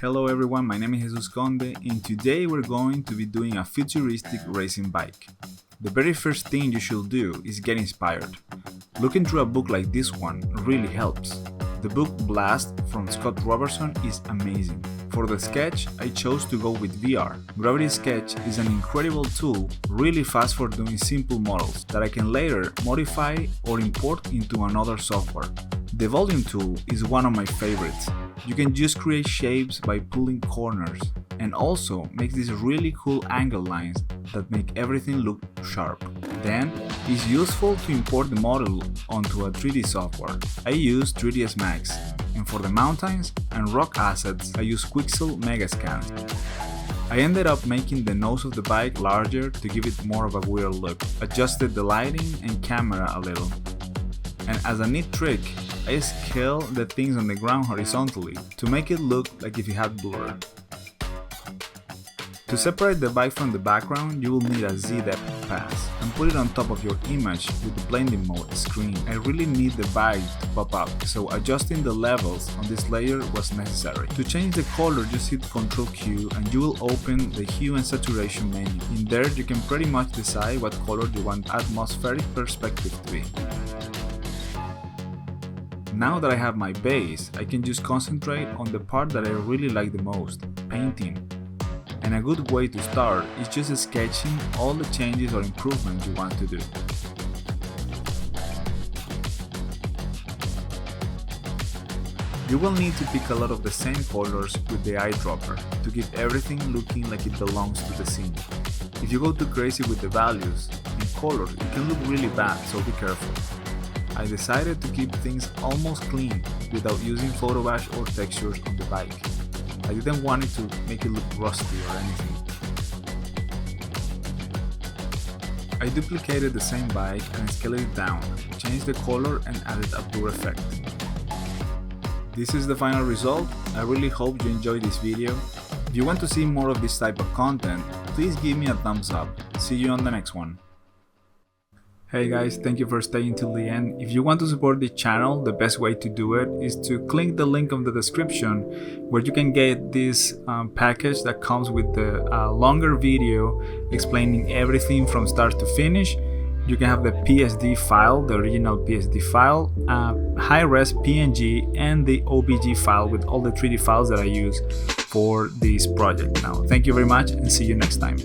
Hello everyone, my name is Jesus Conde and today we're going to be doing a futuristic racing bike. The very first thing you should do is get inspired. Looking through a book like this one really helps. The book Blast from Scott Robertson is amazing. For the sketch, I chose to go with VR. Graviti Sketch is an incredible tool, really fast for doing simple models that I can later modify or import into another software. The volume tool is one of my favorites. You can just create shapes by pulling corners and also makes these really cool angle lines that make everything look sharp. Then, it's useful to import the model onto a 3D software. I use 3ds Max, and for the mountains and rock assets I use Quixel Megascan. I ended up making the nose of the bike larger to give it more of a weird look, adjusted the lighting and camera a little. And as a neat trick, I scale the things on the ground horizontally to make it look like if it had blur. To separate the bike from the background, you will need a Z-depth pass and put it on top of your image with the blending mode screen. I really need the bike to pop up, so adjusting the levels on this layer was necessary. To change the color, just hit Ctrl Q and you will open the hue and saturation menu. In there you can pretty much decide what color you want atmospheric perspective to be. Now that I have my base, I can just concentrate on the part that I really like the most, painting. And a good way to start is just sketching all the changes or improvements you want to do. You will need to pick a lot of the same colors with the eyedropper to keep everything looking like it belongs to the scene. If you go too crazy with the values and colors, it can look really bad, so be careful. I decided to keep things almost clean without using photo wash or textures on the bike. I didn't want it to make it look rusty or anything. I duplicated the same bike and scaled it down, changed the color and added a blur effect. This is the final result. I really hope you enjoyed this video. If you want to see more of this type of content, please give me a thumbs up. See you on the next one. Hey guys, thank you for staying till the end. If you want to support the channel, the best way to do it is to click the link in the description where you can get this package that comes with the longer video explaining everything from start to finish. You can have the PSD file, the original PSD file, high-res PNG and the OBJ file with all the 3D files that I use for this project. Now, thank you very much and see you next time.